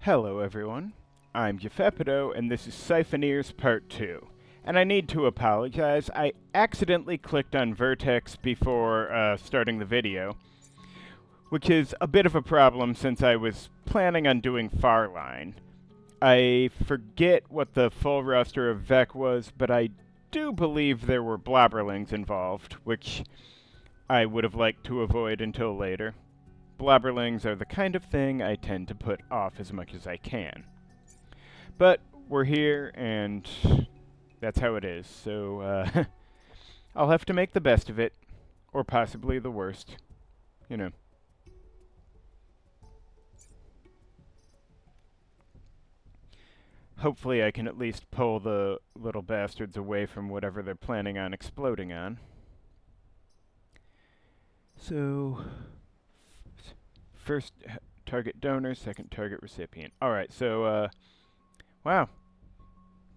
Hello everyone, I'm Jefepido and this is Siphoneers Part 2. And I need to apologize, I accidentally clicked on Vertex before starting the video, which is a bit of a problem since I was planning on doing Farline. I forget what the full roster of Vec was, but I do believe there were blobberlings involved, which I would have liked to avoid until later. Blobberlings are the kind of thing I tend to put off as much as I can. But we're here, and that's how it is, so I'll have to make the best of it, or possibly the worst. You know. Hopefully I can at least pull the little bastards away from whatever they're planning on exploding on. So, first target donor, second target recipient. Alright, so, wow.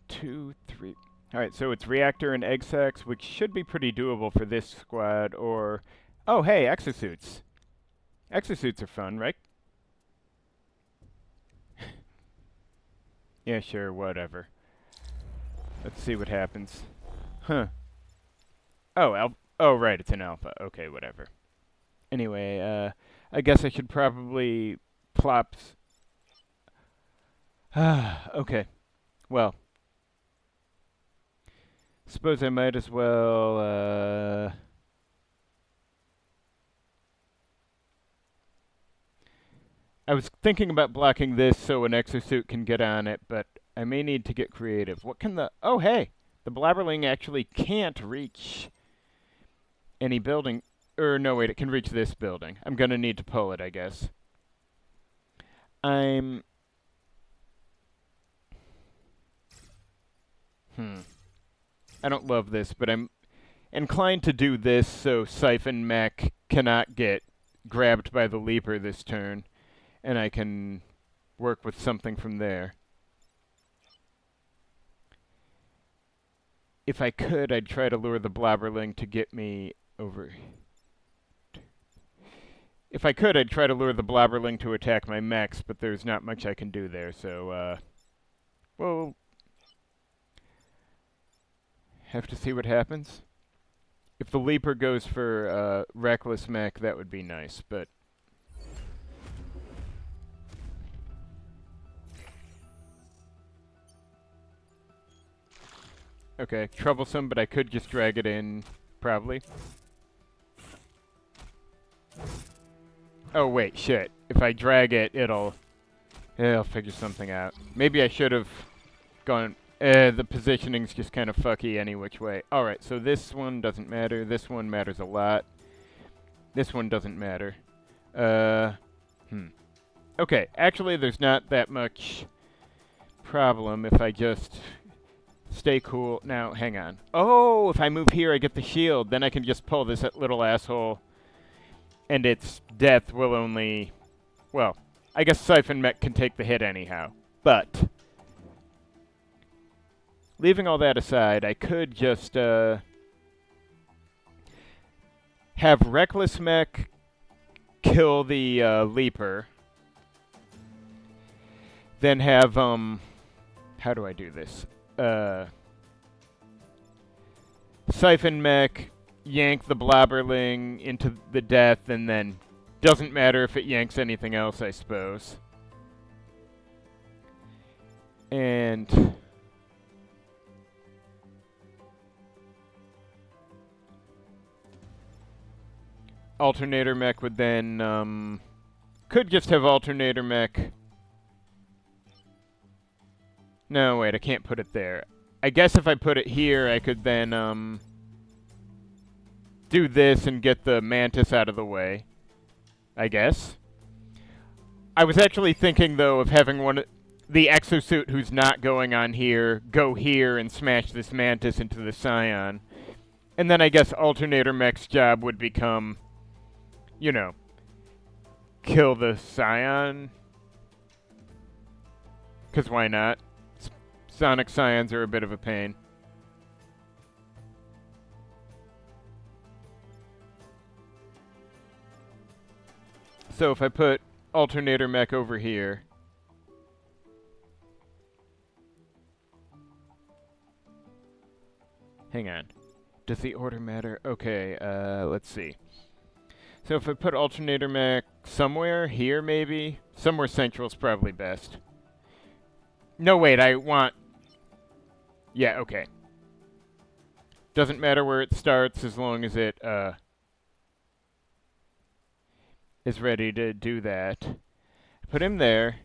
2, 3. Alright, so it's reactor and egg sacs, which should be pretty doable for this squad, or... Oh, hey, exosuits. Exosuits are fun, right? Yeah, sure, whatever. Let's see what happens. Huh. Oh, oh, right, it's an alpha. Okay, whatever. Anyway, I guess I should probably plop... okay. Well. Suppose I might as well, I was thinking about blocking this so an exosuit can get on it, but I may need to get creative. What can the... Oh, hey! The blabberling actually can't reach any building... no, wait, it can reach this building. I'm gonna need to pull it, I guess. I don't love this, but I'm inclined to do this so Siphon Mech cannot get grabbed by the Leaper this turn, and I can work with something from there. If I could, I'd try to lure the Blobberling to get me over... If I could, I'd try to lure the Blobberling to attack my mechs, but there's not much I can do there, so, we'll have to see what happens. If the Leaper goes for Reckless Mech, that would be nice, but... Okay, troublesome, but I could just drag it in, probably. Oh, wait, shit. If I drag it, it'll figure something out. Maybe I should have gone... the positioning's just kind of fucky any which way. Alright, so this one doesn't matter. This one matters a lot. This one doesn't matter. Okay, actually there's not that much problem if I just stay cool. Now, hang on. Oh, if I move here, I get the shield. Then I can just pull this little asshole. And its death will only... Well, I guess Siphon Mech can take the hit anyhow. But... leaving all that aside, I could just, have Reckless Mech kill the, Leaper. Then have, how do I do this? Siphon Mech yank the Blobberling into the death, and then doesn't matter if it yanks anything else, I suppose. And... Alternator Mech would then, could just have Alternator Mech. No, wait, I can't put it there. I guess if I put it here, I could then, do this and get the Mantis out of the way. I guess. I was actually thinking, though, of having the exosuit who's not going on here go here and smash this Mantis into the Scion. And then I guess Alternator Mech's job would become... you know, kill the Scion. Because why not? Sonic Scions are a bit of a pain. So if I put Alternator Mech over here, Hang on. Does the order matter? Okay, let's see. So if I put alternator mech somewhere, here maybe? Somewhere central's probably best. No, wait, I want... Yeah, okay. Doesn't matter where it starts as long as it, is ready to do that. Put him there.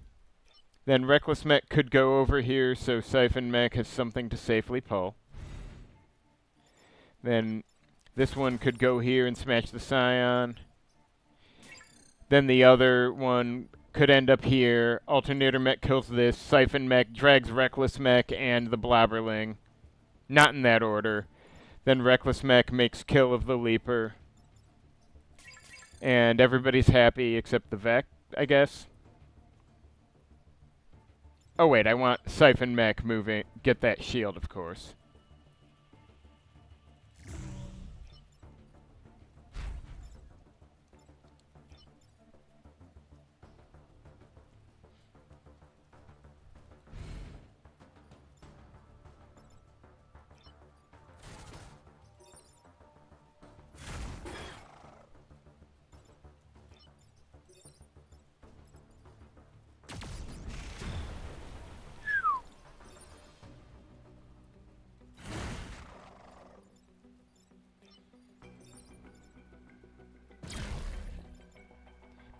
Then Reckless Mech could go over here so Siphon Mech has something to safely pull. Then this one could go here and smash the Scion. Then the other one could end up here. Alternator Mech kills this. Siphon Mech drags Reckless Mech and the Blobberling. Not in that order. Then Reckless Mech makes kill of the Leaper. And everybody's happy except the Vec, I guess. Oh wait, I want Siphon Mech moving. Get that shield, of course.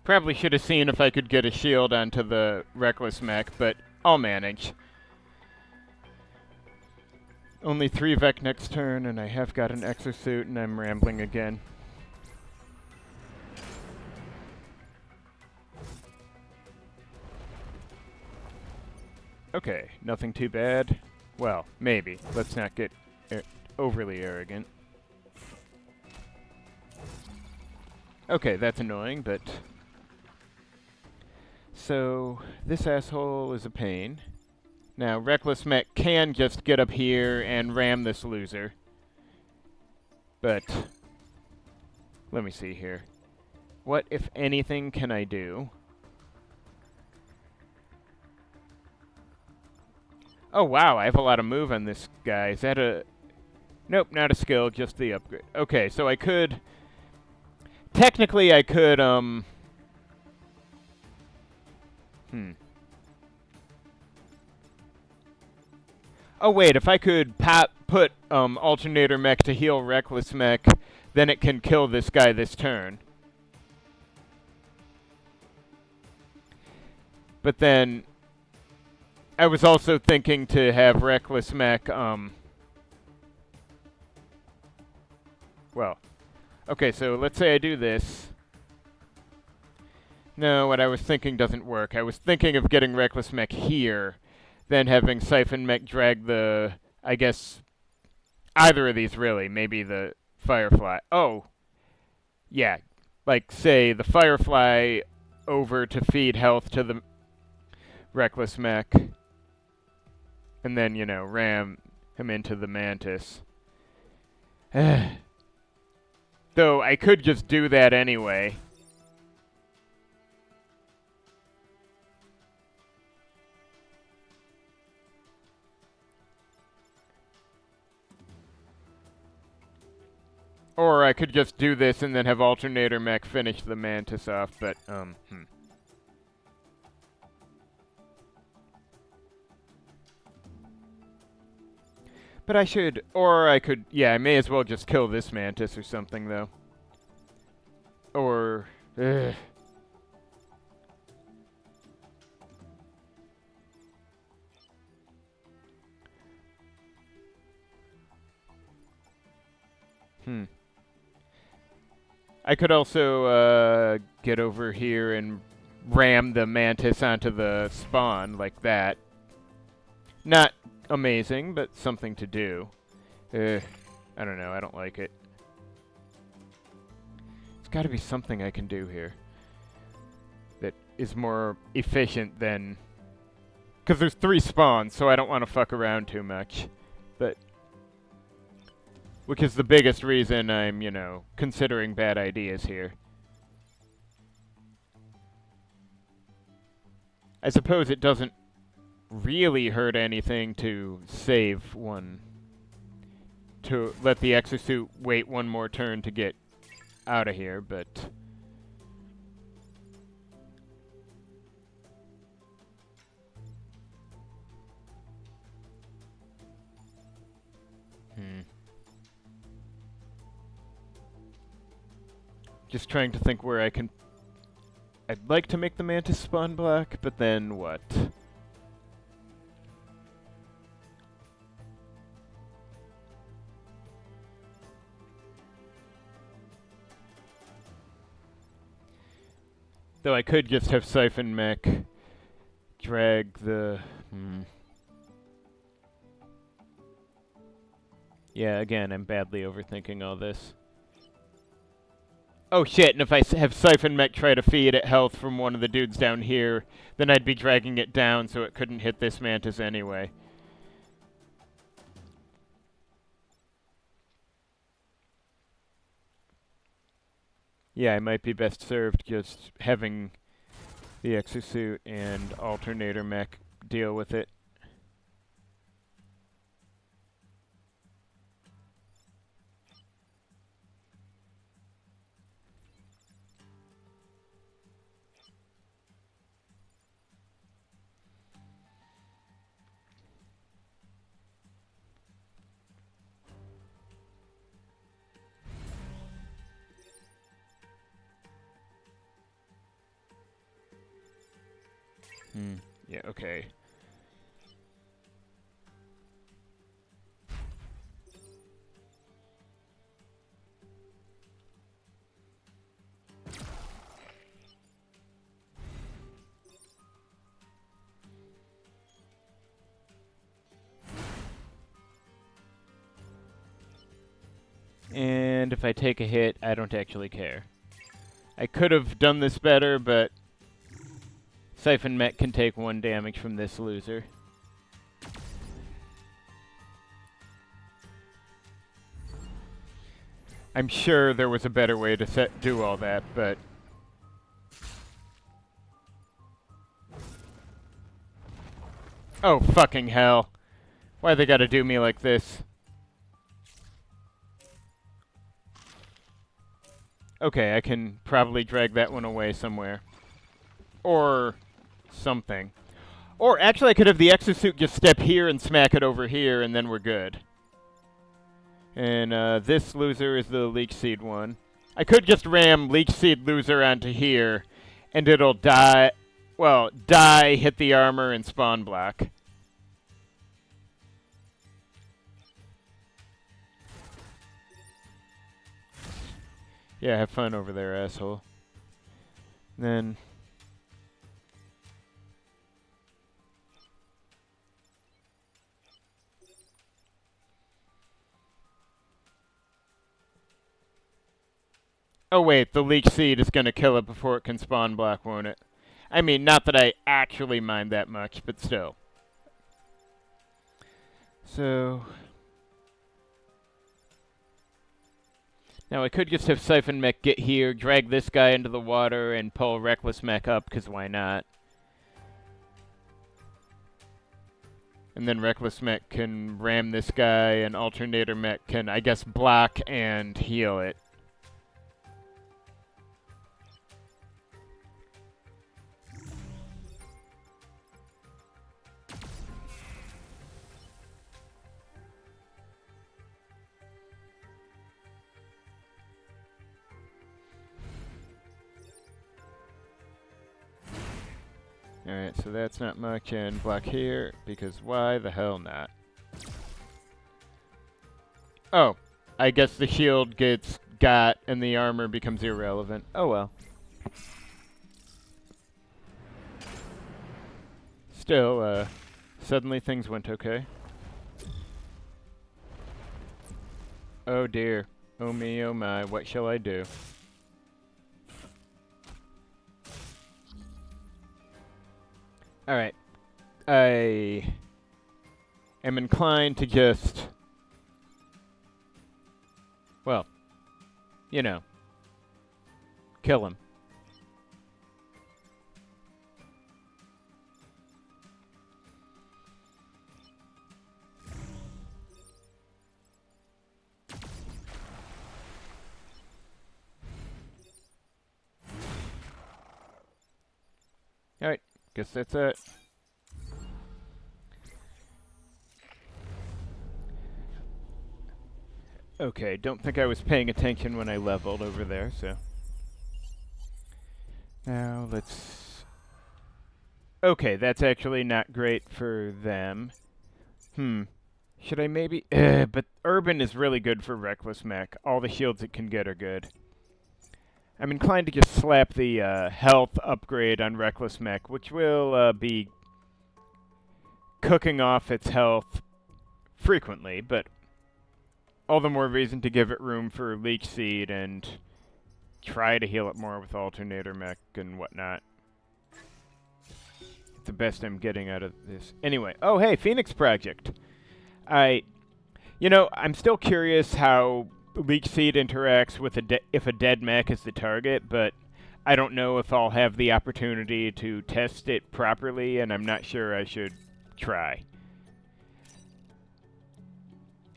Probably should have seen if I could get a shield onto the Reckless Mech, but I'll manage. Only 3 Vec next turn, and I have got an exosuit, and I'm rambling again. Okay, nothing too bad. Well, maybe. Let's not get overly arrogant. Okay, that's annoying, but... So, this asshole is a pain. Now, Reckless Mech can just get up here and ram this loser. But... let me see here. What, if anything, can I do? Oh, wow, I have a lot of move on this guy. Is that a... Nope, not a skill, just the upgrade. Okay, so I could... Technically, I could, Oh, wait, if I could put, Alternator Mech to heal Reckless Mech, then it can kill this guy this turn. But then... I was also thinking to have Reckless Mech, Well... Okay, so let's say I do this. No, what I was thinking doesn't work. I was thinking of getting Reckless Mech here, then having Siphon Mech drag the, I guess, either of these really, maybe the Firefly. Oh, yeah, like say the Firefly over to feed health to the Reckless Mech, and then, you know, ram him into the Mantis. Though I could just do that anyway. Or I could just do this and then have Alternator Mech finish the Mantis off, but, But I should, or I could, yeah, I may as well just kill this Mantis or something, though. Or, I could also, get over here and ram the Mantis onto the spawn, like that. Not amazing, but something to do. I don't know, I don't like it. There's gotta be something I can do here that is more efficient than... Because there's 3 spawns, so I don't want to fuck around too much. But... Which is the biggest reason I'm, you know, considering bad ideas here. I suppose it doesn't really hurt anything to save one to let the exosuit wait one more turn to get out of here, but... Just trying to think where I can... I'd like to make the Mantis spawn black, but then what? Though I could just have Siphon Mech drag the... Yeah, again, I'm badly overthinking all this. Oh shit, and if I have Siphon Mech try to feed it health from one of the dudes down here, then I'd be dragging it down so it couldn't hit this Mantis anyway. Yeah, I might be best served just having the exosuit and alternator mech deal with it. Yeah, okay. And if I take a hit, I don't actually care. I could have done this better, but Siphon Mech can take 1 damage from this loser. I'm sure there was a better way to do all that, but... Oh, fucking hell. Why they gotta do me like this? Okay, I can probably drag that one away somewhere. Or something. Or actually I could have the exosuit just step here and smack it over here, and then we're good. And this loser is the Leech Seed one. I could just ram Leech Seed loser onto here, and it'll die... Well, die, hit the armor, and spawn block. Yeah, have fun over there, asshole. Then... Oh wait, the Leech Seed is gonna kill it before it can spawn block, won't it? I mean, not that I actually mind that much, but still. So... Now I could just have Siphon Mech get here, drag this guy into the water, and pull Reckless Mech up, because why not? And then Reckless Mech can ram this guy, and Alternator Mech can, I guess, block and heal it. Alright, so that's not much, and block here, because why the hell not? Oh, I guess the shield gets got, and the armor becomes irrelevant. Oh well. Still, suddenly things went okay. Oh dear. Oh me, oh my, what shall I do? Alright. I am inclined to just... Well, you know. Kill him. Guess that's it. Okay, don't think I was paying attention when I leveled over there, so... Now, let's... Okay, that's actually not great for them. Should I maybe... but Urban is really good for Reckless Mech. All the shields it can get are good. I'm inclined to just slap the health upgrade on Reckless Mech, which will be cooking off its health frequently, but all the more reason to give it room for Leech Seed and try to heal it more with Alternator Mech and whatnot. It's the best I'm getting out of this. Anyway, oh hey, Phoenix Project. You know, I'm still curious how Leech Seed interacts with if a dead mech is the target, but I don't know if I'll have the opportunity to test it properly, and I'm not sure I should try.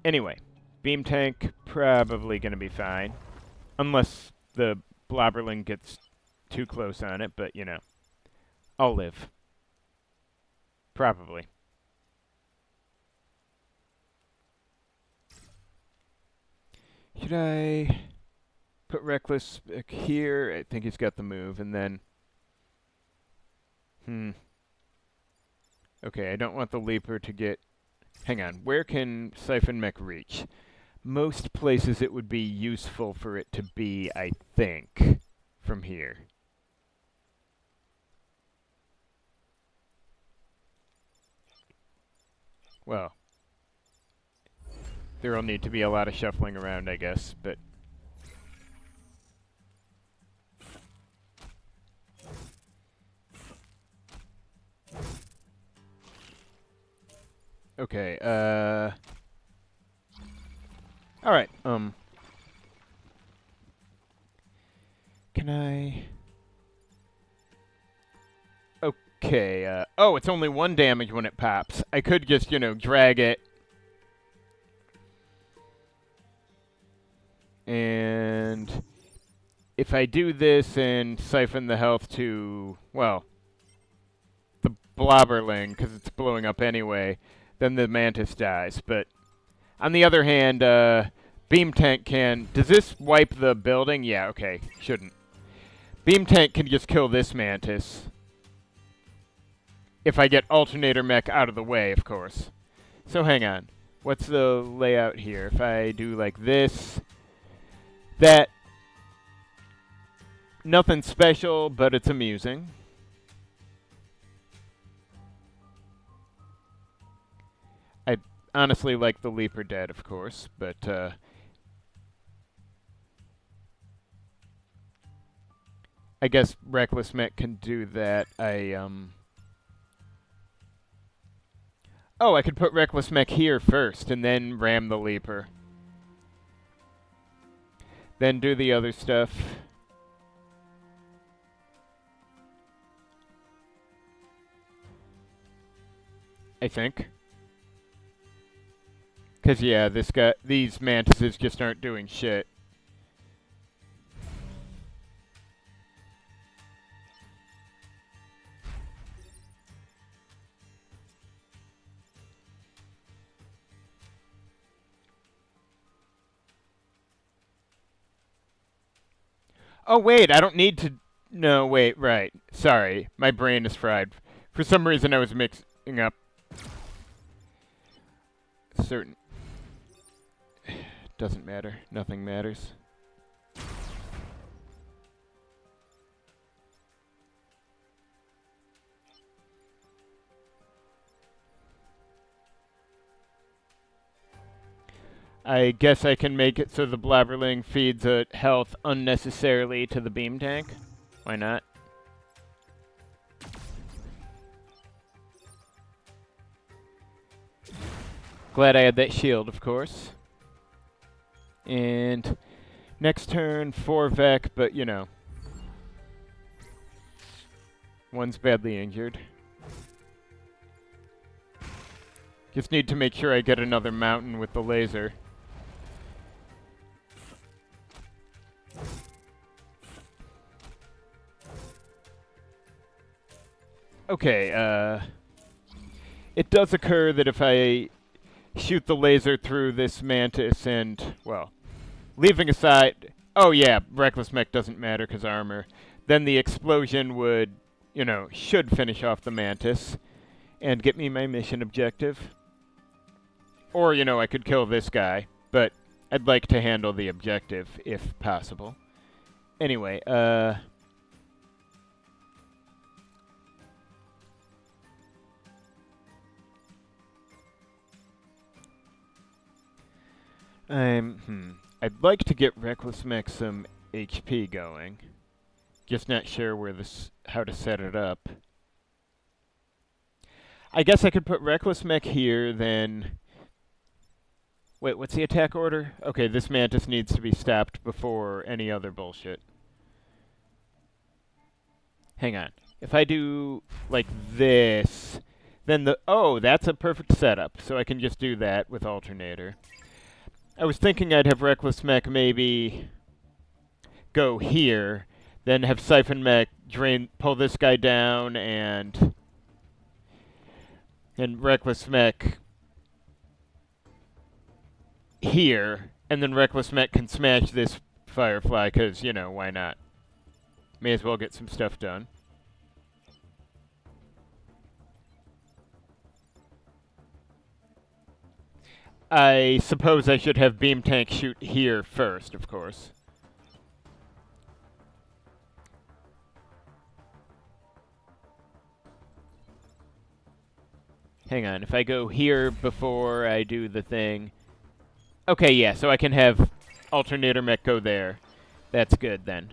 Anyway, Beam Tank probably going to be fine, unless the Blobberling gets too close on it, but, you know, I'll live. Probably. Should I put Reckless here? I think he's got the move, and then... Okay, I don't want the Leaper to get... Hang on, where can Siphon Mech reach? Most places it would be useful for it to be, I think, from here. Well, there'll need to be a lot of shuffling around, I guess, but... Okay, Alright, Can I... Okay, oh, it's only 1 damage when it pops. I could just, you know, drag it. And if I do this and siphon the health to, well, the Blobberling, because it's blowing up anyway, then the Mantis dies. But on the other hand, Beam Tank can... Does this wipe the building? Yeah, okay, shouldn't. Beam Tank can just kill this Mantis. If I get Alternator Mech out of the way, of course. So hang on. What's the layout here? If I do like this... That... Nothing special, but it's amusing. I honestly like the Leaper dead, of course, but, I guess Reckless Mech can do that. Oh, I could put Reckless Mech here first, and then ram the Leaper. Then do the other stuff. I think. Because, yeah, these Mantises just aren't doing shit. Oh, wait, I don't need to... No, wait, right. Sorry, my brain is fried. For some reason, I was mixing up certain... Doesn't matter. Nothing matters. I guess I can make it so the Blabberling feeds health unnecessarily to the Beam Tank. Why not? Glad I had that shield, of course. And next turn, 4 Vec, but you know. One's badly injured. Just need to make sure I get another mountain with the laser. Okay, it does occur that if I shoot the laser through this mantis and, well, leaving aside... Oh yeah, Reckless Mech doesn't matter because armor. Then the explosion would, you know, should finish off the mantis and get me my mission objective. Or, you know, I could kill this guy, but I'd like to handle the objective if possible. Anyway, I'd like to get Reckless Mech some HP going. Just not sure where how to set it up. I guess I could put Reckless Mech here, then... Wait, what's the attack order? Okay, this mantis needs to be stopped before any other bullshit. Hang on. If I do, like, this, then the... Oh, that's a perfect setup, so I can just do that with Alternator. I was thinking I'd have Reckless Mech maybe go here, then have Siphon Mech pull this guy down, and Reckless Mech here, and then Reckless Mech can smash this Firefly, because, you know, why not? May as well get some stuff done. I suppose I should have Beam Tank shoot here first, of course. Hang on, if I go here before I do the thing... Okay, yeah, so I can have Alternator Mech go there. That's good, then.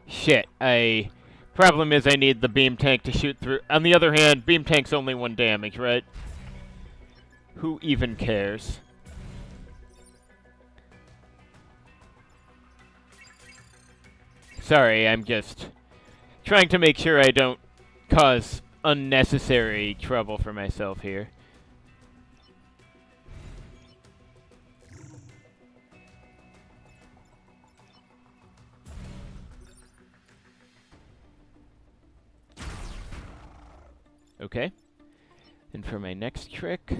Shit, Problem is I need the Beam Tank to shoot through... On the other hand, Beam Tank's only 1 damage, right? Who even cares? Sorry, I'm just trying to make sure I don't cause unnecessary trouble for myself here. Okay. And for my next trick...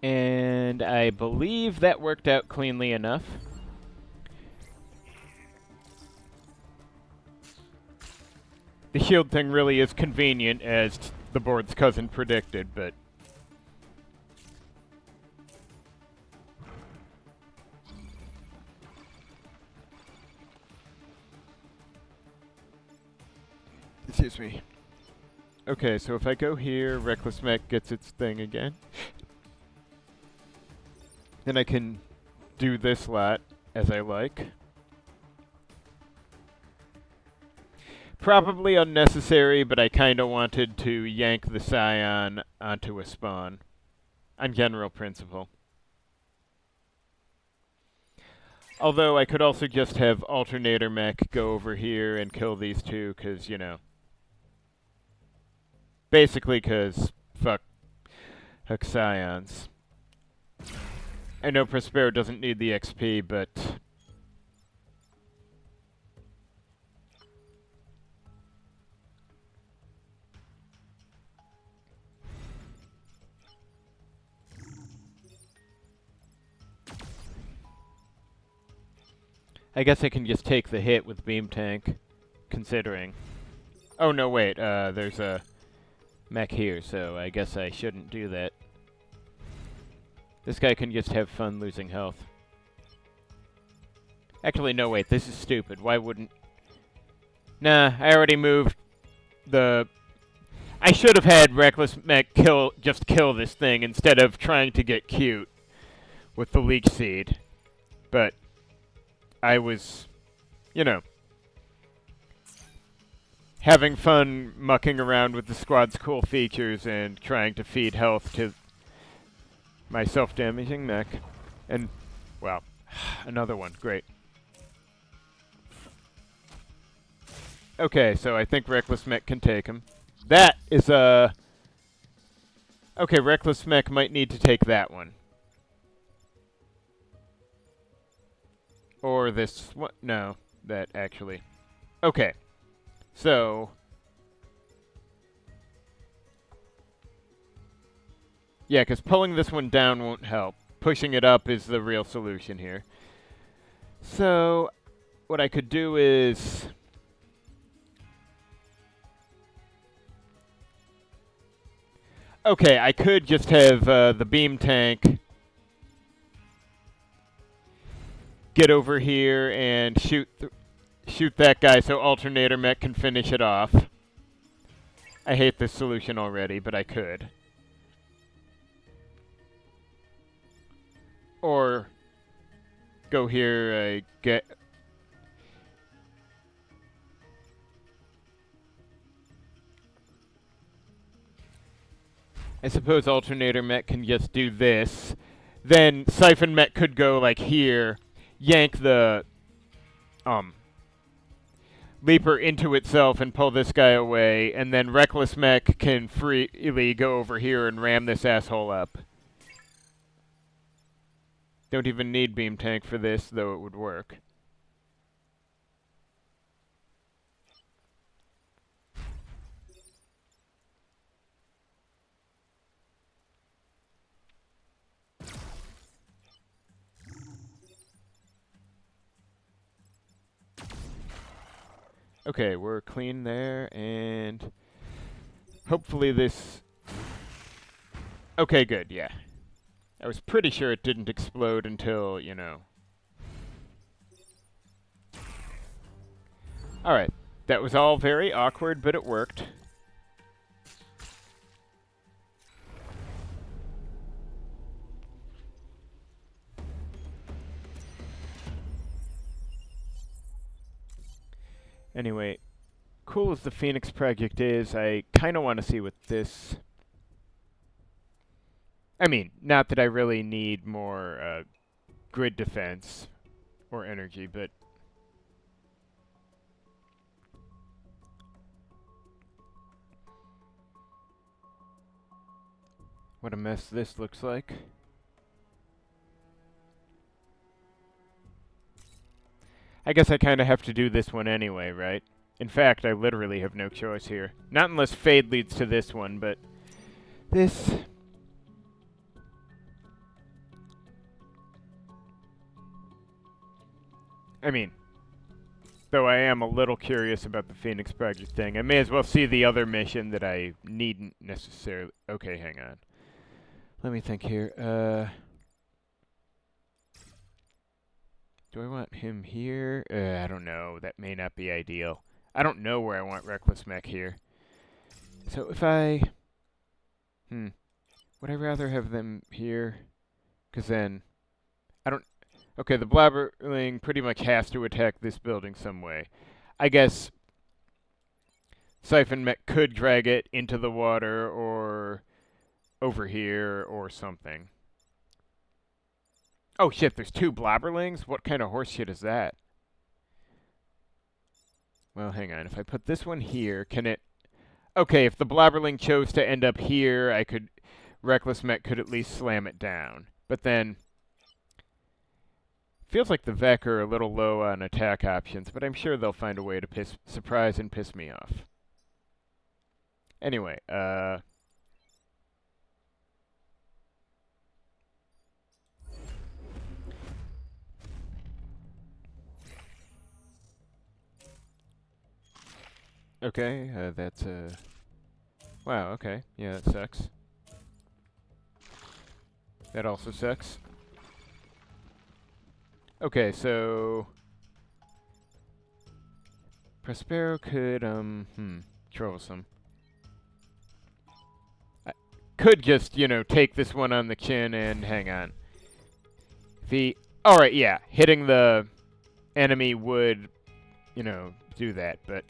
And I believe that worked out cleanly enough. The shield thing really is convenient, as the board's cousin predicted, but... Excuse me. Okay, so if I go here, Reckless Mech gets its thing again. Then I can do this lot as I like. Probably unnecessary, but I kind of wanted to yank the Scion onto a spawn. On general principle. Although I could also just have Alternator Mech go over here and kill these two, because, you know. Basically, because fuck Scions. I know Prospero doesn't need the XP, but... I guess I can just take the hit with Beam Tank, considering... Oh, no, wait, there's a mech here, so I guess I shouldn't do that. This guy can just have fun losing health. Actually, no, wait, this is stupid. Why wouldn't... Nah, I already moved the... I should have had Reckless Mech just kill this thing instead of trying to get cute with the Leech Seed. But I was, you know, having fun mucking around with the squad's cool features and trying to feed health to my self-damaging mech. And, wow, another one. Great. Okay, so I think Reckless Mech can take him. That is a... Okay, Reckless Mech might need to take that one. Or this one. No, that actually. Okay, so... Yeah, because pulling this one down won't help. Pushing it up is the real solution here. So, what I could do is... Okay, I could just have the beam tank get over here and shoot that guy so Alternator Mech can finish it off. I hate this solution already, but I could. Or go here, get... I suppose Alternator Mech can just do this. Then Siphon Mech could go like here, yank the Leaper into itself and pull this guy away, and then Reckless Mech can freely go over here and ram this asshole up. Don't even need Beam Tank for this, though it would work. Okay, we're clean there, and hopefully this... Okay, good, yeah. I was pretty sure it didn't explode until, you know... Alright, that was all very awkward, but it worked. Anyway, cool as the Phoenix project is, I kind of want to see what this... I mean, not that I really need more grid defense or energy, but... What a mess this looks like. I guess I kind of have to do this one anyway, right? In fact, I literally have no choice here. Not unless Fade leads to this one, but... This... I mean... Though I am a little curious about the Phoenix Project thing. I may as well see the other mission that I needn't necessarily... Okay, hang on. Let me think here. Do I want him here? I don't know. That may not be ideal. I don't know where I want Reckless Mech here. So if I... Would I rather have them here? Because then... I don't... Okay, the Blabberling pretty much has to attack this building some way. I guess... Siphon Mech could drag it into the water, or... over here, or something. Oh shit, there's two Blabberlings? What kind of horseshit is that? Well, hang on. If I put this one here, can it... Okay, if the Blabberling chose to end up here, I could... Reckless Mech could at least slam it down. But then... Feels like the Vec are a little low on attack options, but I'm sure they'll find a way to surprise and piss me off. Anyway, Okay, that's, Wow, okay. Yeah, that sucks. That also sucks. Okay, so... Prospero could, troublesome. I could just, you know, take this one on the chin and hang on. Alright, yeah, hitting the enemy would, you know, do that, but...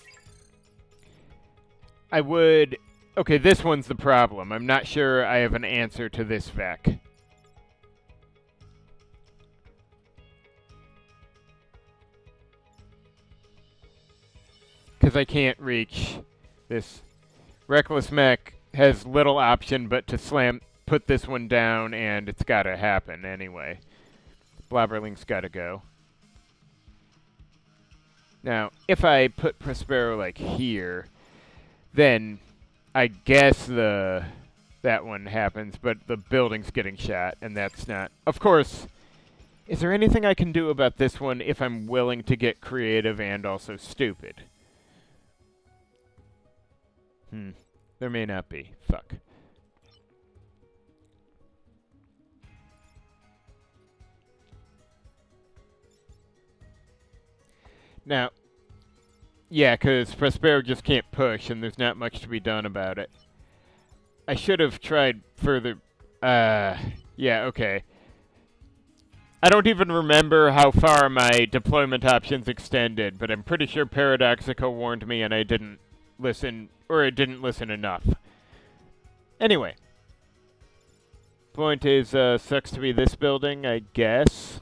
I would... Okay, this one's the problem. I'm not sure I have an answer to this Vec. because I can't reach this. Reckless Mech has little option but to put this one down, and it's gotta happen anyway. Blobberling's gotta go. Now, if I put Prospero like here, then I guess that one happens, but the building's getting shot, and that's not. Of course, is there anything I can do about this one if I'm willing to get creative and also stupid? There may not be. Fuck. Now, yeah, because Prospero just can't push, and there's not much to be done about it. I should have tried further. Yeah, okay. I don't even remember how far my deployment options extended, but I'm pretty sure Paradoxical warned me and I didn't listen, or I didn't listen enough. Anyway. Point is, sucks to be this building, I guess.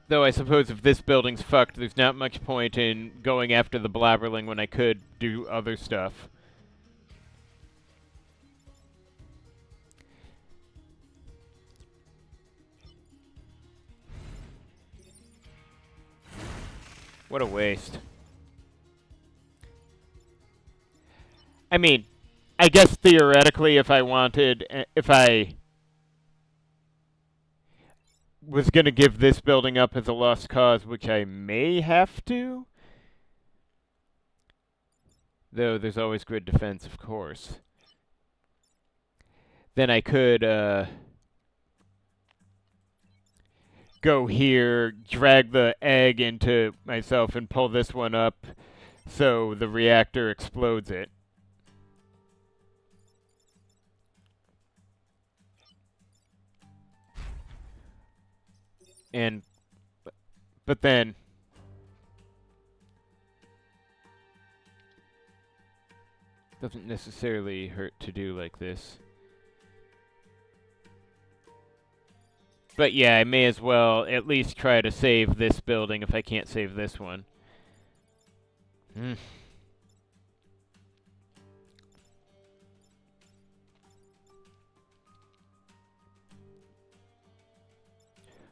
Though I suppose if this building's fucked, there's not much point in going after the Blobberling when I could do other stuff. What a waste. I mean, I guess theoretically if I was going to give this building up as a lost cause, which I may have to. Though there's always grid defense, of course. Then I could go here, drag the egg into myself, and pull this one up so the reactor explodes it. But then, doesn't necessarily hurt to do like this. But yeah, I may as well at least try to save this building if I can't save this one.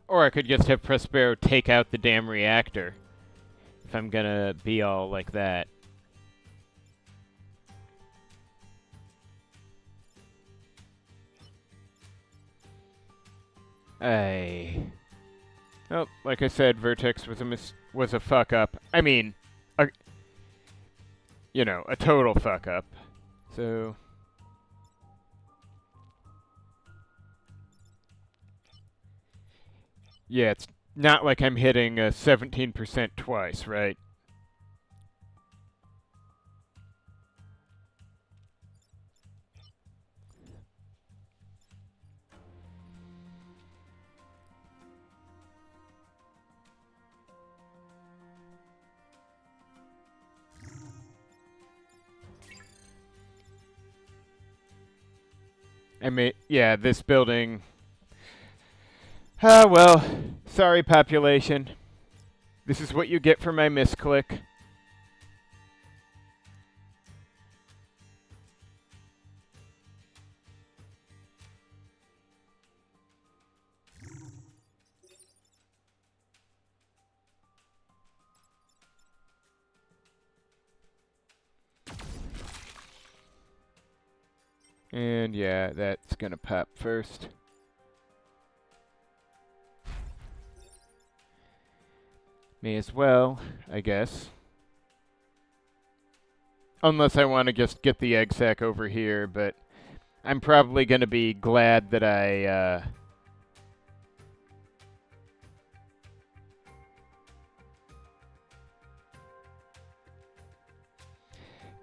Or I could just have Prospero take out the damn reactor. If I'm gonna be all like that. Oh, like I said, Vertex was a fuck up. I mean, a total fuck up. So yeah, it's not like I'm hitting 17% twice, right? Yeah, this building. Well, sorry, population. This is what you get for my misclick. And yeah, that's gonna pop first. May as well, I guess. Unless I want to just get the egg sac over here, but I'm probably gonna be glad that I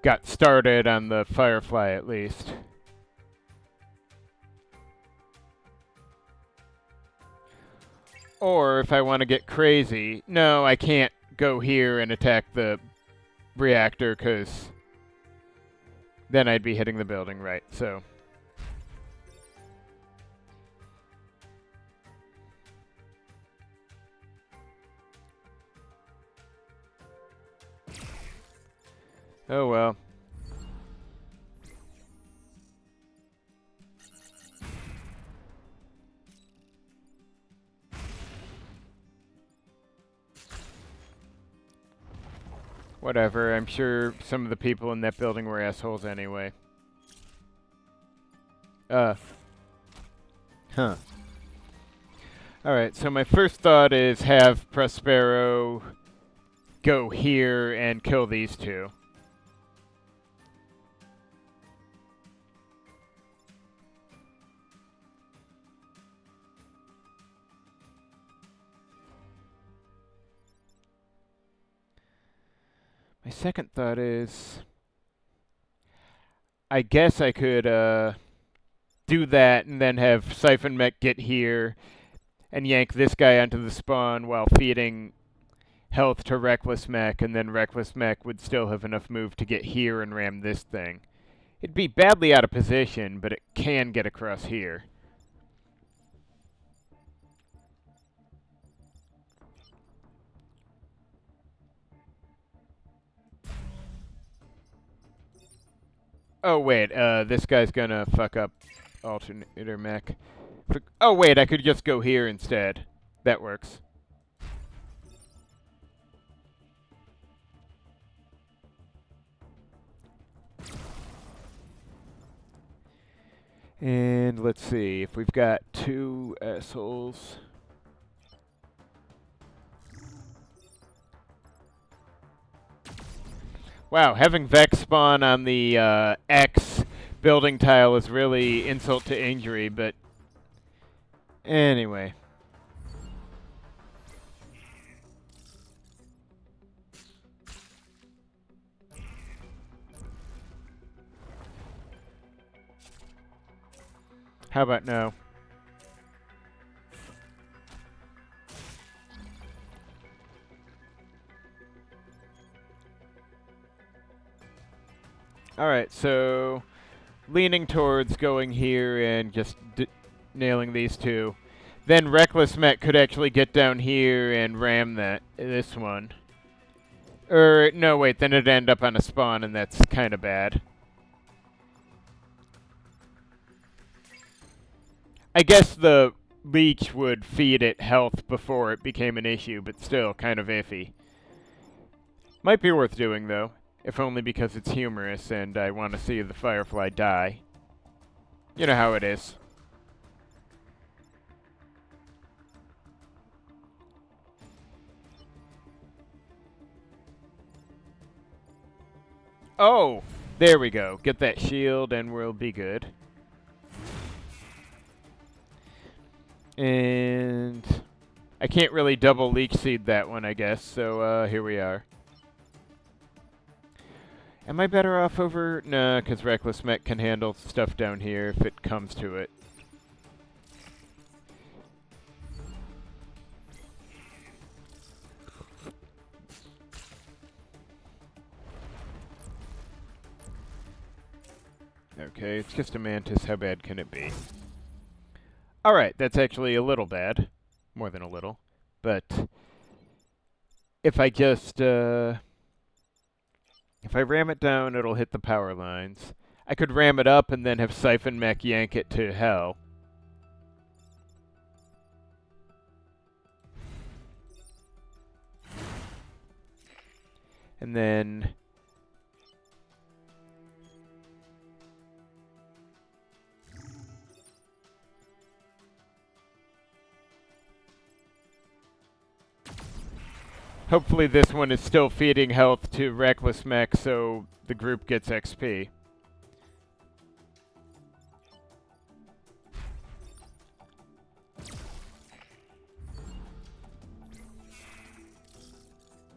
got started on the Firefly at least. Or if I want to get crazy, no, I can't go here and attack the reactor because then I'd be hitting the building, right? So Oh well. Whatever, I'm sure some of the people in that building were assholes anyway. Huh. Alright, so my first thought is have Prospero go here and kill these two. My second thought is, I guess I could do that and then have Siphon Mech get here and yank this guy onto the spawn while feeding health to Reckless Mech, and then Reckless Mech would still have enough move to get here and ram this thing. It'd be badly out of position, but it can get across here. Oh wait, this guy's gonna fuck up Alternator Mech. Oh wait, I could just go here instead. That works. And let's see if we've got two assholes. Wow, having Vex spawn on the X building tile is really insult to injury, but anyway. How about no? Alright, so leaning towards going here and just nailing these two. Then Reckless Mech could actually get down here and ram this one. No, wait, then it'd end up on a spawn, and that's kind of bad. I guess the leech would feed it health before it became an issue, but still kind of iffy. Might be worth doing, though, if only because it's humorous and I want to see the Firefly die. You know how it is. Oh! There we go. Get that shield and we'll be good. And I can't really double leech seed that one, I guess, so here we are. Am I better off over? Nah, because Reckless Mech can handle stuff down here if it comes to it. Okay, it's just a mantis. How bad can it be? Alright, that's actually a little bad. More than a little. But if I just, if I ram it down, it'll hit the power lines. I could ram it up and then have Siphon Mech yank it to hell. And then hopefully this one is still feeding health to Reckless Mech so the group gets XP.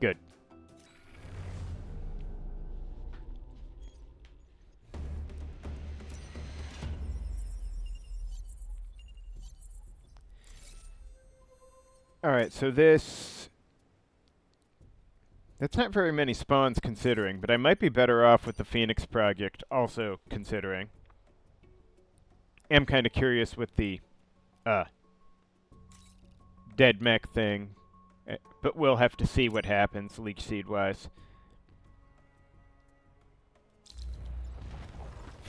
Good. Alright, so that's not very many spawns considering, but I might be better off with the Phoenix project also considering. I'm kind of curious with the dead mech thing, but we'll have to see what happens leech seed wise.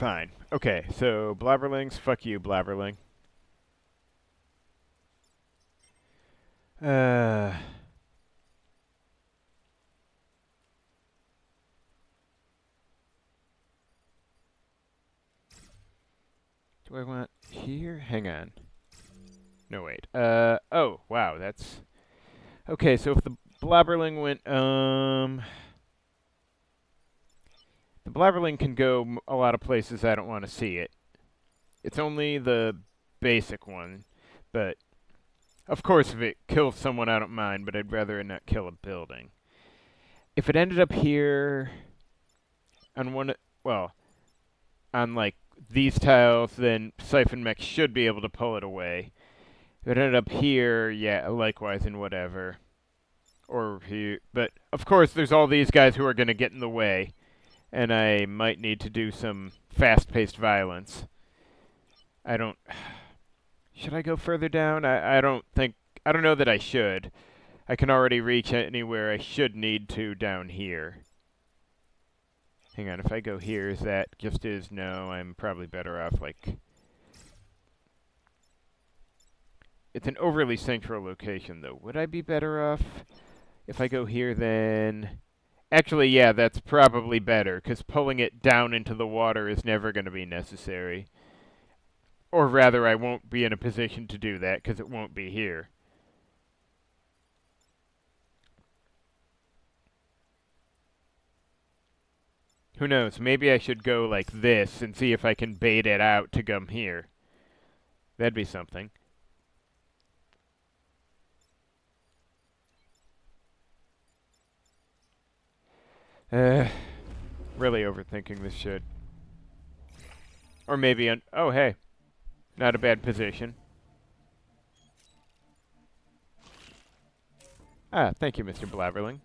Fine. Okay, so blabberlings, fuck you, blabberling. Uh... Do I want here? Hang on. No, wait. Oh, wow, that's... Okay, so if the blabberling went, the blabberling can go a lot of places I don't want to see it. It's only the basic one, but... Of course, if it kills someone, I don't mind, but I'd rather it not kill a building. If it ended up here... On one... Well, on, like, these tiles, then Siphon Mech should be able to pull it away. If it ended up here, yeah, likewise and whatever. Or here, but of course there's all these guys who are going to get in the way, and I might need to do some fast-paced violence. I don't... Should I go further down? I don't know that I should. I can already reach anywhere I should need to down here. Hang on, if I go here, is that just is? No, I'm probably better off, like... It's an overly central location, though. Would I be better off if I go here, then... Actually, yeah, that's probably better, because pulling it down into the water is never going to be necessary. Or rather, I won't be in a position to do that, because it won't be here. Who knows? Maybe I should go like this and see if I can bait it out to come here. That'd be something. Really overthinking this shit. Or maybe oh, hey. Not a bad position. Ah, thank you, Mr. Blabberling.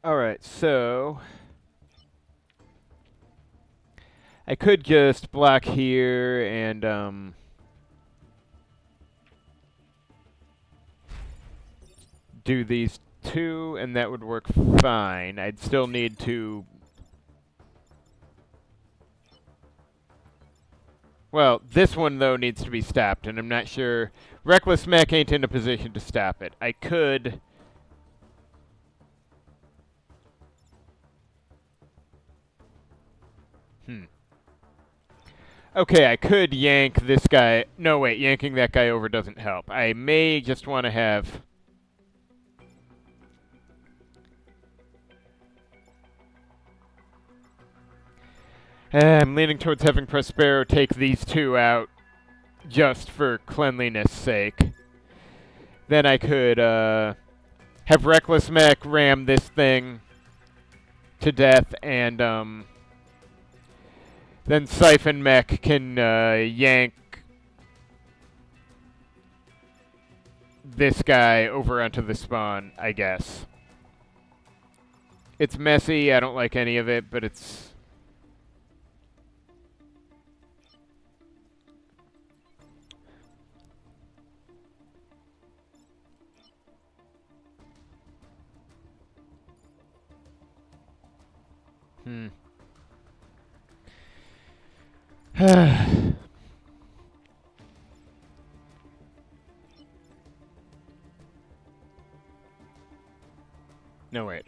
Alright, so... I could just block here and, do these two, and that would work fine. I'd still need to... Well, this one, though, needs to be stopped, and I'm not sure... Reckless Mech ain't in a position to stop it. I could... Okay, I could yank this guy... No, wait, yanking that guy over doesn't help. I may just want to have... I'm leaning towards having Prospero take these two out just for cleanliness' sake. Then I could have Reckless Mech ram this thing to death, and then Siphon Mech can yank this guy over onto the spawn, I guess. It's messy, I don't like any of it, but it's... No, wait,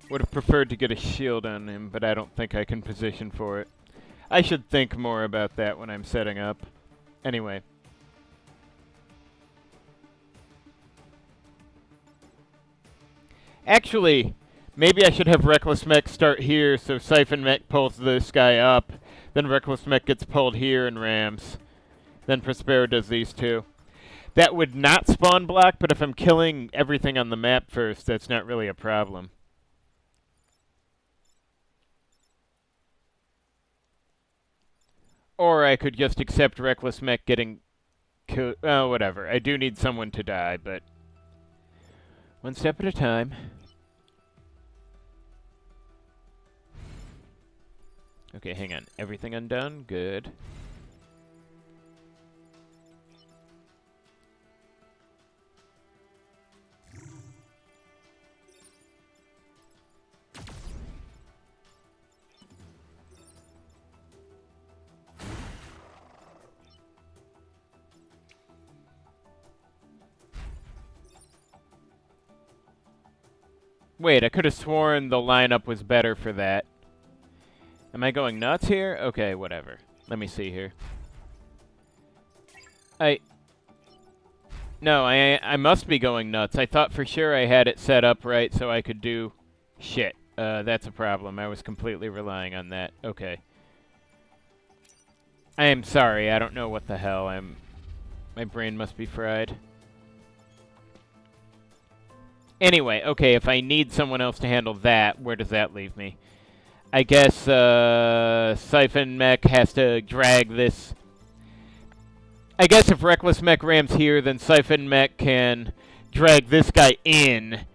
would have preferred to get a shield on him, but I don't think I can position for it. I should think more about that when I'm setting up. Anyway. Actually, maybe I should have Reckless Mech start here so Siphon Mech pulls this guy up. Then Reckless Mech gets pulled here and rams. Then Prospero does these two. That would not spawn block, but if I'm killing everything on the map first, that's not really a problem. Or I could just accept Reckless Mech getting killed. Oh, whatever. I do need someone to die, but... one step at a time. Okay, hang on. Everything undone? Good. Wait, I could have sworn the lineup was better for that. Am I going nuts here? Okay, whatever. Let me see here. No, I must be going nuts. I thought for sure I had it set up right so I could do... Shit. That's a problem. I was completely relying on that. Okay. I am sorry. I don't know what the hell. My brain must be fried. Anyway, okay, if I need someone else to handle that, where does that leave me? I guess, Siphon Mech has to drag this... I guess if Reckless Mech rams here, then Siphon Mech can drag this guy in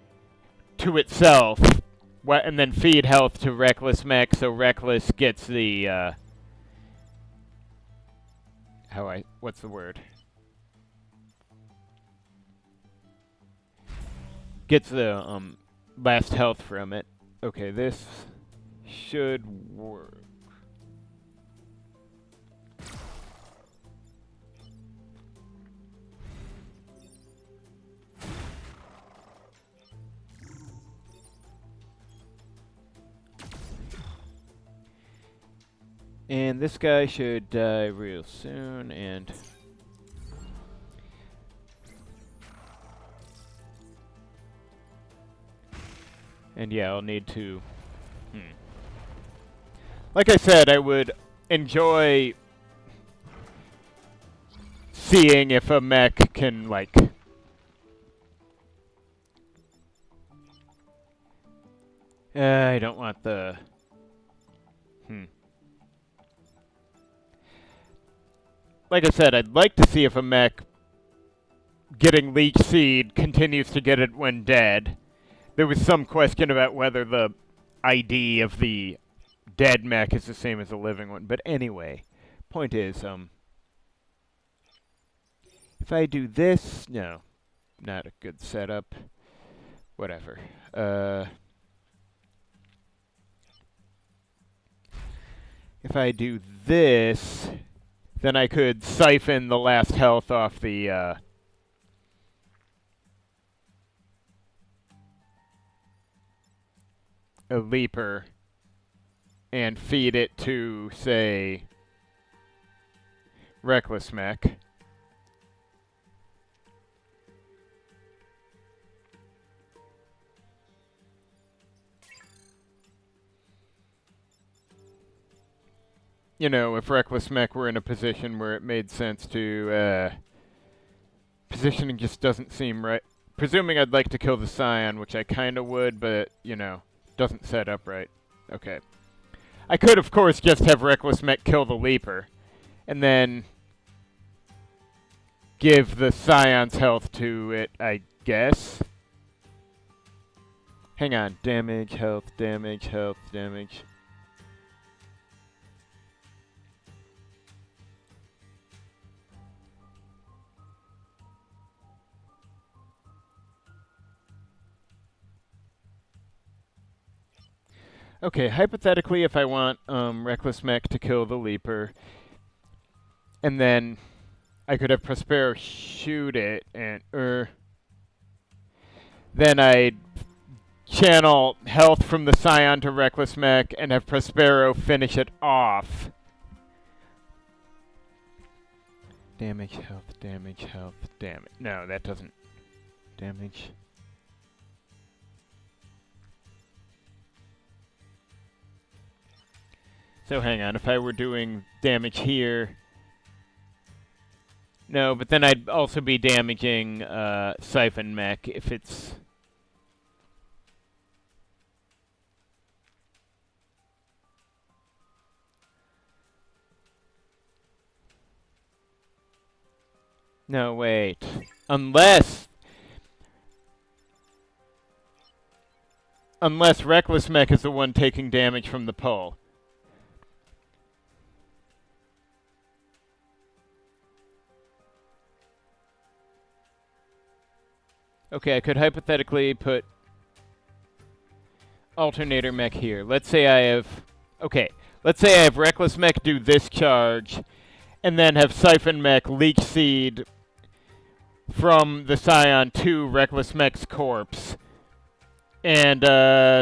to itself, and then feed health to Reckless Mech, so Reckless gets the, what's the word? Gets the, last health from it. Okay, this should work. And this guy should die real soon, and... And yeah, I'll need to... Like I said, I would enjoy seeing if a mech can, like... I don't want the... Like I said, I'd like to see if a mech getting leech seed continues to get it when dead. There was some question about whether the ID of the dead mech is the same as the living one. But anyway, point is, if I do this... No, not a good setup. Whatever. If I do this... Then I could siphon the last health off the, a leaper and feed it to, say, Reckless Mech. You know, if Reckless Mech were in a position where it made sense to, positioning just doesn't seem right. Presuming I'd like to kill the Scion, which I kinda would, but, you know, doesn't set up right. Okay. I could, of course, just have Reckless Mech kill the Leaper, and then give the Scion's health to it, I guess. Hang on. Damage, health, damage, health, damage. Okay, hypothetically, if I want Reckless Mech to kill the Leaper, and then I could have Prospero shoot it, and then I'd channel health from the Scion to Reckless Mech, and have Prospero finish it off. Damage, health, damage, health, damage. No, that doesn't... Damage... So hang on, if I were doing damage here... No, but then I'd also be damaging Siphon Mech if it's... No, wait. Unless Reckless Mech is the one taking damage from the pull. Okay, I could hypothetically put alternator mech here. Let's say I have... Okay, let's say I have Reckless Mech do this charge, and then have Siphon Mech leak seed from the Scion to Reckless Mech's corpse, and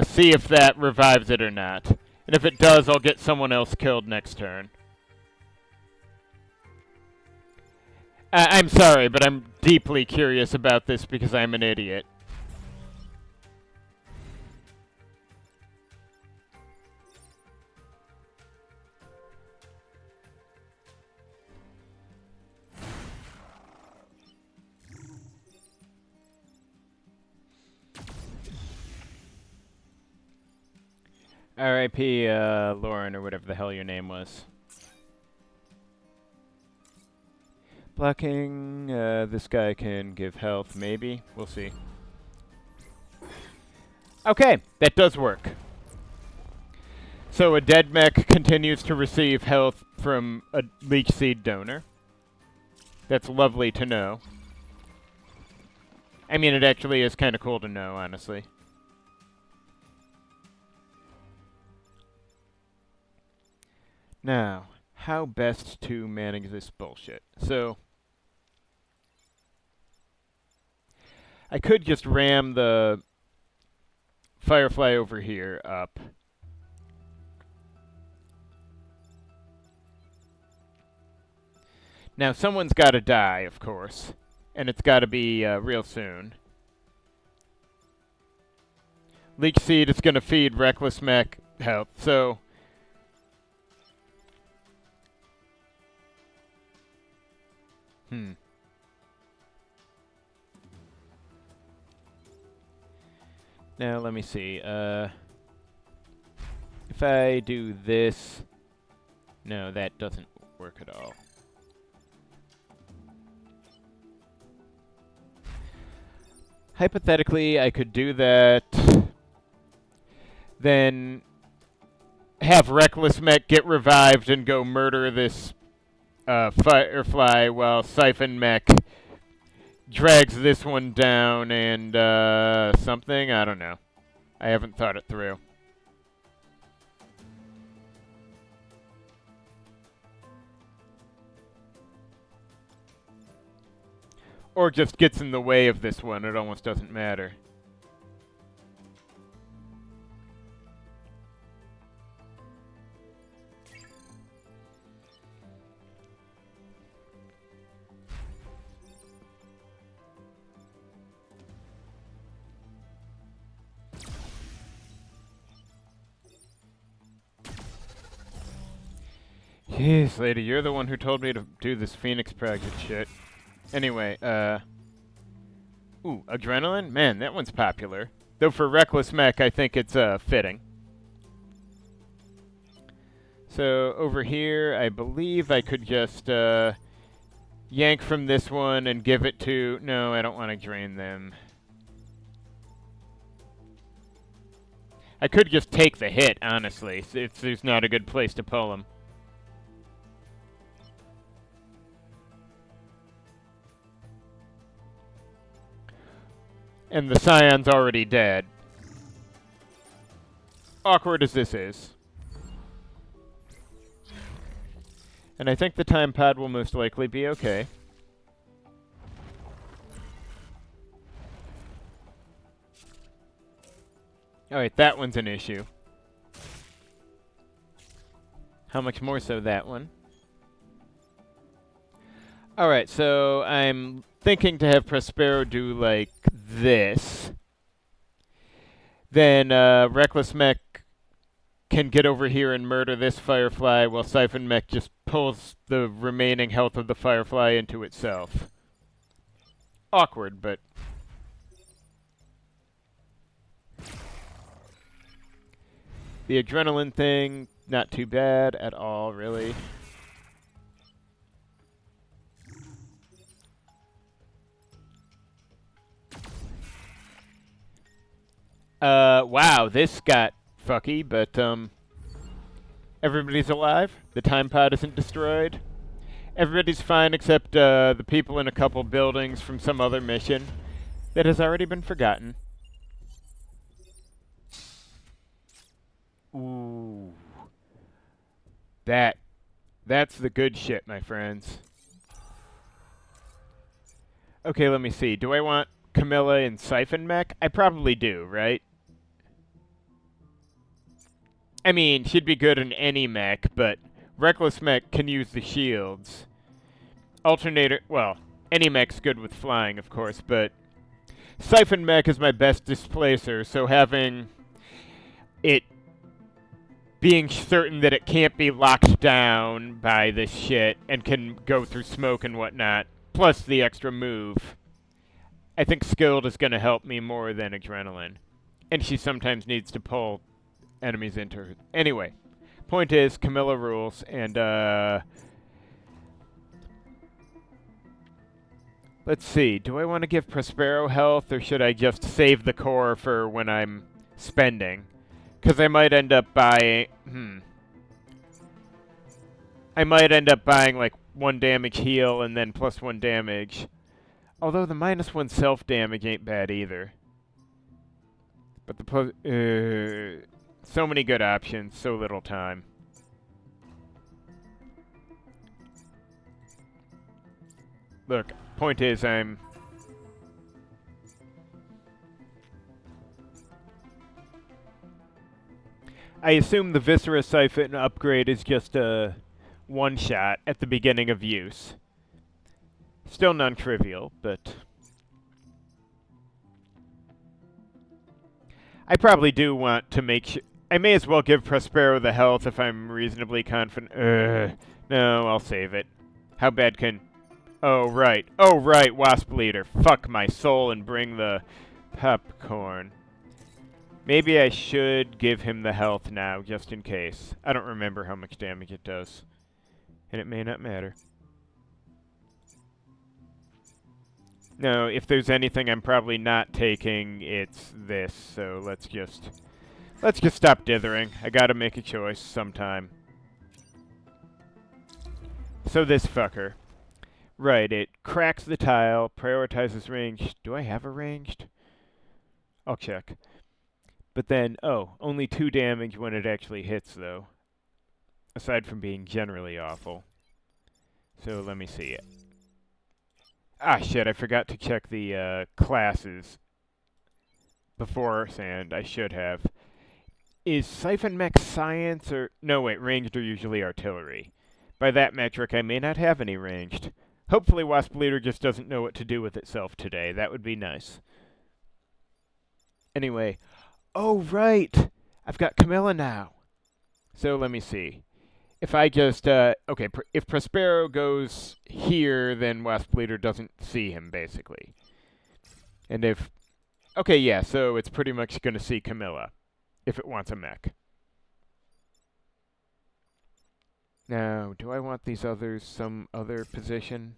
see if that revives it or not. And if it does, I'll get someone else killed next turn. I'm sorry, but I'm deeply curious about this because I'm an idiot. R.I.P. Lauren, or whatever the hell your name was. Blocking, this guy can give health, maybe. We'll see. Okay, that does work. So a dead mech continues to receive health from a leech seed donor. That's lovely to know. I mean, it actually is kind of cool to know, honestly. Now, how best to manage this bullshit? So, I could just ram the Firefly over here up. Now, someone's got to die, of course, and it's got to be real soon. Leech Seed is going to feed Reckless Mech health, so... Now, let me see. If I do this... No, that doesn't work at all. Hypothetically, I could do that, then have Reckless Mech get revived and go murder this Firefly while Siphon Mech drags this one down and something. I don't know. I haven't thought it through. Or just gets in the way of this one. It almost doesn't matter. Jeez, lady, you're the one who told me to do this Phoenix project shit. Anyway, ooh, Adrenaline? Man, that one's popular. Though for Reckless Mech, I think it's, fitting. So, over here, I believe I could just, yank from this one and give it to... No, I don't want to drain them. I could just take the hit, honestly, if there's not a good place to pull them. And the Scion's already dead. Awkward as this is. And I think the time pod will most likely be okay. Alright, that one's an issue. How much more so that one? Alright, so I'm thinking to have Prospero do, like, this. Then, Reckless Mech can get over here and murder this Firefly, while Siphon Mech just pulls the remaining health of the Firefly into itself. Awkward, but... The Adrenaline thing, not too bad at all, really. Wow, this got fucky, but, everybody's alive. The time pod isn't destroyed. Everybody's fine except, the people in a couple buildings from some other mission. that has already been forgotten. Ooh. That's the good shit, my friends. Okay, let me see. Do I want Camilla and Siphon Mech? I probably do, right? I mean, she'd be good in any mech, but Reckless Mech can use the shields. Alternator, well, any mech's good with flying, of course, but Siphon Mech is my best displacer, so having it being certain that it can't be locked down by this shit and can go through smoke and whatnot, plus the extra move, I think Skilled is going to help me more than Adrenaline. And she sometimes needs to pull enemies into her. Anyway, point is, Camilla rules, and let's see. Do I want to give Prospero health, or should I just save the core for when I'm spending? Because I might end up buying... I might end up buying, like, 1 damage heal and then plus 1 damage. Although the -1 self-damage ain't bad either. But the so many good options, so little time. Look, point is I assume the Viscera Siphon upgrade is just a one-shot at the beginning of use. Still non-trivial, but... I probably do want to make sure... I may as well give Prospero the health if I'm reasonably confident. No, I'll save it. How bad can... Oh, right. Oh, right, Wasp Leader. Fuck my soul and bring the popcorn. Maybe I should give him the health now, just in case. I don't remember how much damage it does. And it may not matter. No, if there's anything I'm probably not taking, it's this. So let's just stop dithering. I gotta make a choice sometime. So this fucker. Right, it cracks the tile, prioritizes range. Do I have a ranged? I'll check. But then, oh, only 2 damage when it actually hits, though. Aside from being generally awful. So let me see it. Ah, shit, I forgot to check the classes beforehand. I should have. Is Siphon Mech Science or... No, wait, ranged are usually artillery. By that metric, I may not have any ranged. Hopefully Wasp Leader just doesn't know what to do with itself today. That would be nice. Anyway. Oh, right! I've got Camilla now. So let me see. If I just, okay, if Prospero goes here, then Wasp Leader doesn't see him, basically. And if, okay, yeah, so it's pretty much going to see Camilla, if it wants a mech. Now, do I want these others some other position?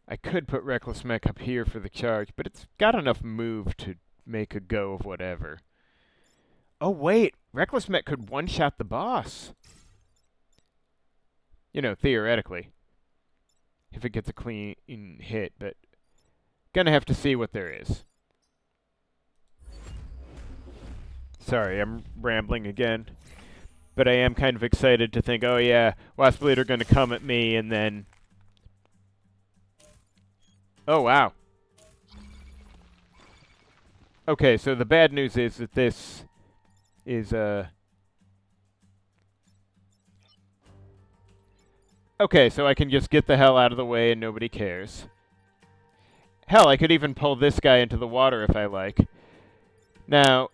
I could put Reckless Mech up here for the charge, but it's got enough move to make a go of whatever. Oh, wait! Reckless Mech could one-shot the boss. You know, theoretically. If it gets a clean hit, but... Gonna have to see what there is. Sorry, I'm rambling again. But I am kind of excited to think, oh yeah, Wasp Leader gonna come at me, and then... Oh, wow. Okay, so the bad news is that this... is, okay, so I can just get the hell out of the way and nobody cares. Hell, I could even pull this guy into the water if I like. Now,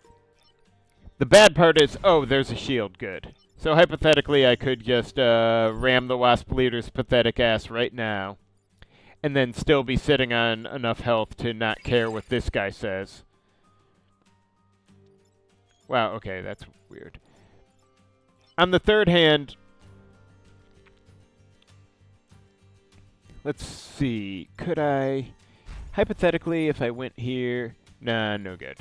the bad part is, oh, there's a shield, good. So hypothetically, I could just, ram the Wasp Leader's pathetic ass right now. And then still be sitting on enough health to not care what this guy says. Wow, okay, that's weird. On the third hand, let's see, could I, hypothetically, if I went here, nah, no good.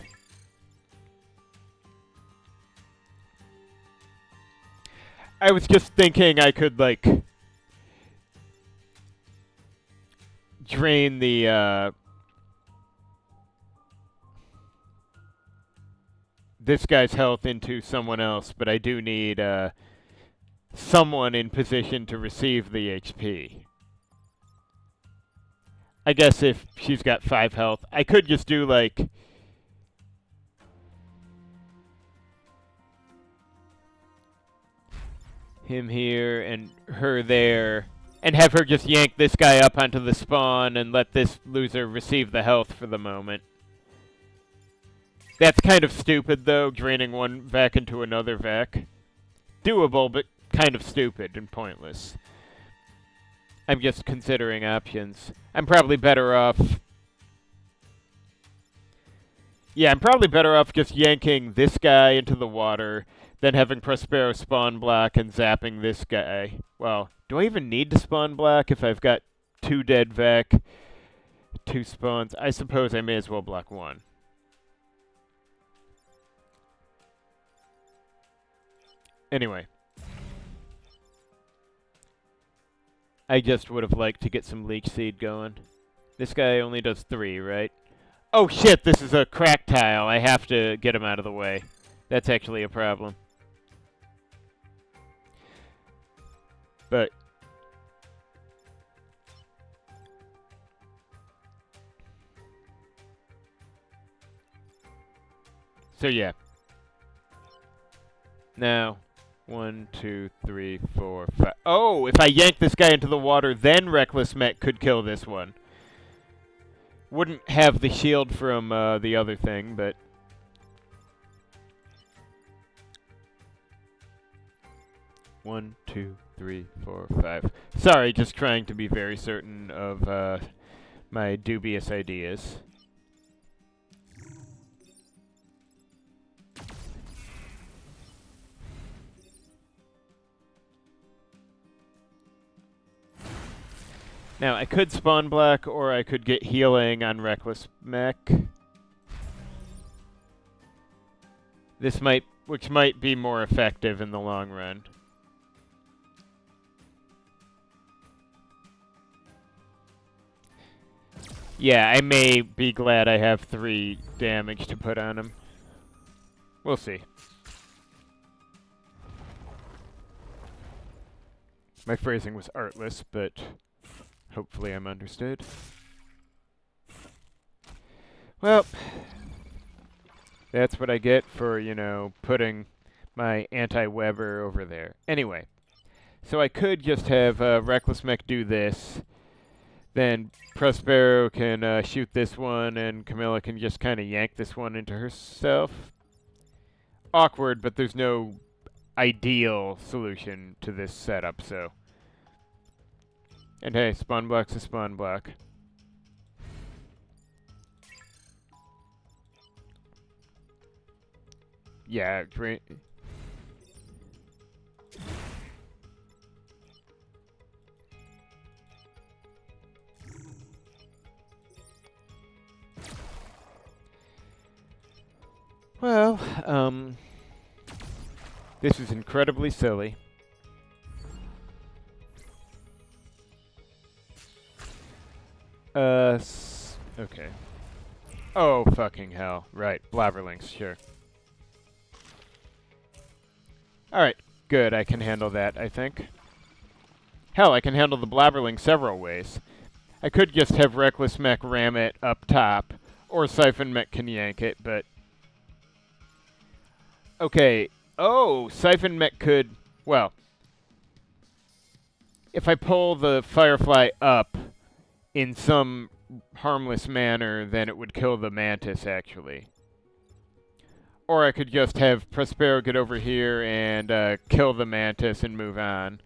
I was just thinking I could, like, drain the, this guy's health into someone else, but I do need, someone in position to receive the HP. I guess if she's got 5 health, I could just do, like, him here and her there, and have her just yank this guy up onto the spawn and let this loser receive the health for the moment. That's kind of stupid, though, draining one vac into another vac. Doable, but kind of stupid and pointless. I'm just considering options. I'm probably better off... Yeah, I'm probably better off just yanking this guy into the water than having Prospero spawn block and zapping this guy. Well, do I even need to spawn block if I've got 2 dead vac, 2 spawns? I suppose I may as well block 1. Anyway. I just would have liked to get some leech seed going. This guy only does 3, right? Oh shit, this is a crack tile. I have to get him out of the way. That's actually a problem. But... So yeah. Now, 1, 2, 3, 4, 5. Oh, if I yank this guy into the water, then Reckless Mech could kill this one. Wouldn't have the shield from the other thing, but... One, 2, 3, 4, 5. Sorry, just trying to be very certain of my dubious ideas. Now, I could spawn block, or I could get healing on Reckless Mech. Which might be more effective in the long run. Yeah, I may be glad I have 3 damage to put on him. We'll see. My phrasing was artless, but hopefully I'm understood. Well, that's what I get for, you know, putting my anti-Weber over there. Anyway, so I could just have Reckless Mech do this. Then Prospero can shoot this one, and Camilla can just kind of yank this one into herself. Awkward, but there's no ideal solution to this setup, so... And hey, spawn block's a spawn block. Yeah, well, this is incredibly silly. Okay. Oh, fucking hell. Right, blabberlings, sure. Alright, good, I can handle that, I think. Hell, I can handle the blabberling several ways. I could just have Reckless Mech ram it up top, or Siphon Mech can yank it, but... Okay, oh, Siphon Mech could... Well, if I pull the Firefly up in some harmless manner, then it would kill the Mantis, actually. Or I could just have Prospero get over here and kill the Mantis and move on.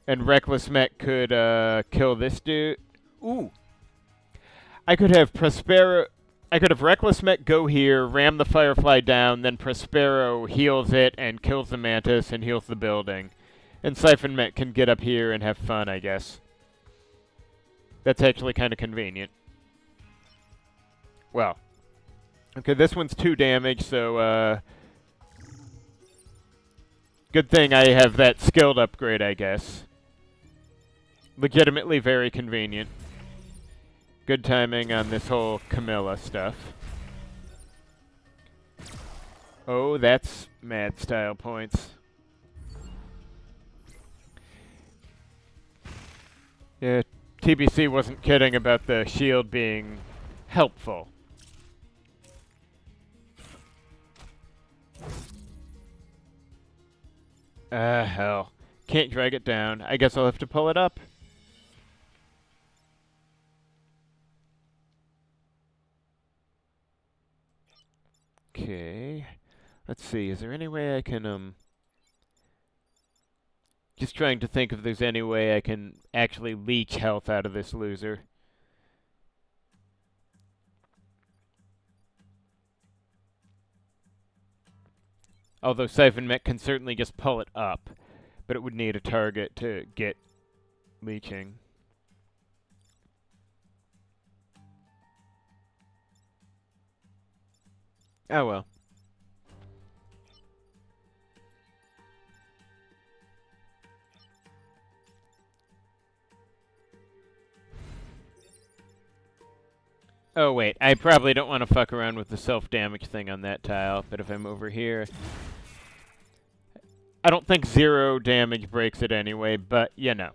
And Reckless Mech could kill this dude. Ooh. I could have Reckless Mech go here, ram the Firefly down, then Prospero heals it and kills the Mantis and heals the building. And Siphon Mech can get up here and have fun, I guess. That's actually kind of convenient. Well. Okay, this one's 2 damage, so, good thing I have that skilled upgrade, I guess. Legitimately very convenient. Good timing on this whole Camilla stuff. Oh, that's mad style points. Yeah, TBC wasn't kidding about the shield being helpful. Hell. Can't drag it down. I guess I'll have to pull it up. Okay. Let's see, is there any way I can, just trying to think if there's any way I can actually leech health out of this loser. Although Siphon Mech can certainly just pull it up, but it would need a target to get leeching. Oh well. Oh wait, I probably don't want to fuck around with the self-damage thing on that tile, but if I'm over here... I don't think 0 damage breaks it anyway, but you know.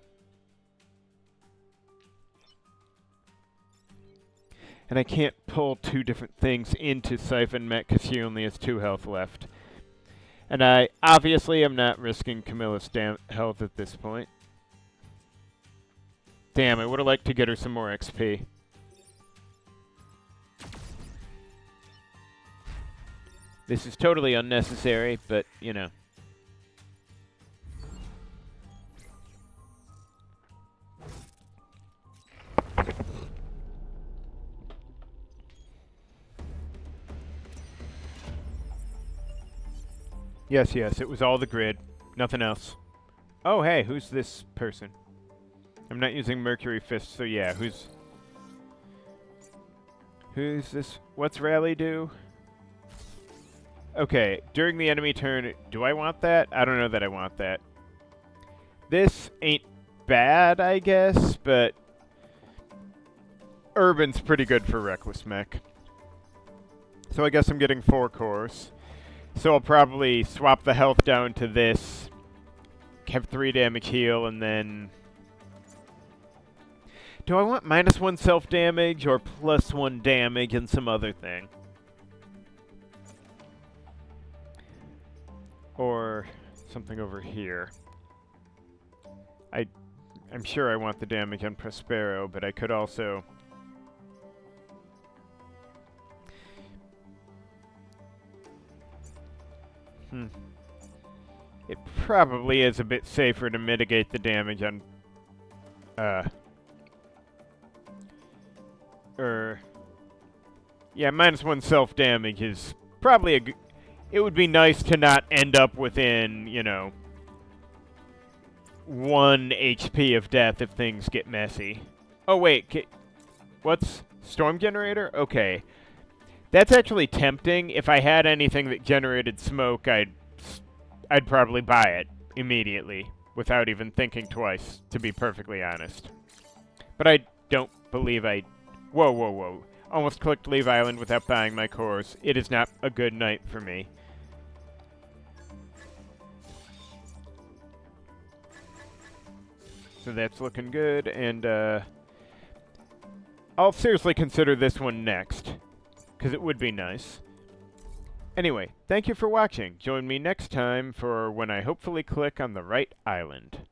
And I can't pull 2 different things into Siphon Mech because she only has 2 health left. And I obviously am not risking Camilla's health at this point. Damn, I would have liked to get her some more XP. This is totally unnecessary, but, you know. Yes, yes, it was all the grid. Nothing else. Oh, hey, who's this person? I'm not using Mercury Fist, so yeah, who's this? What's Rally do? Okay, during the enemy turn, do I want that? I don't know that I want that. This ain't bad, I guess, but Urban's pretty good for Reckless Mech. So I guess I'm getting 4 cores. So I'll probably swap the health down to this, have 3 damage heal, and then... Do I want -1 self-damage or +1 damage and some other thing? Or something over here. I'm sure I want the damage on Prospero, but I could also... It probably is a bit safer to mitigate the damage on... Yeah, -1 self-damage is probably a good... It would be nice to not end up within, you know, 1 HP of death if things get messy. Oh, wait. What's... Storm Generator? Okay. That's actually tempting. If I had anything that generated smoke, I'd probably buy it immediately without even thinking twice, to be perfectly honest. But I don't believe I... Whoa, whoa, whoa. Almost clicked Leave Island without buying my cores. It is not a good night for me. So that's looking good, and I'll seriously consider this one next, because it would be nice. Anyway, thank you for watching. Join me next time for when I hopefully click on the right island.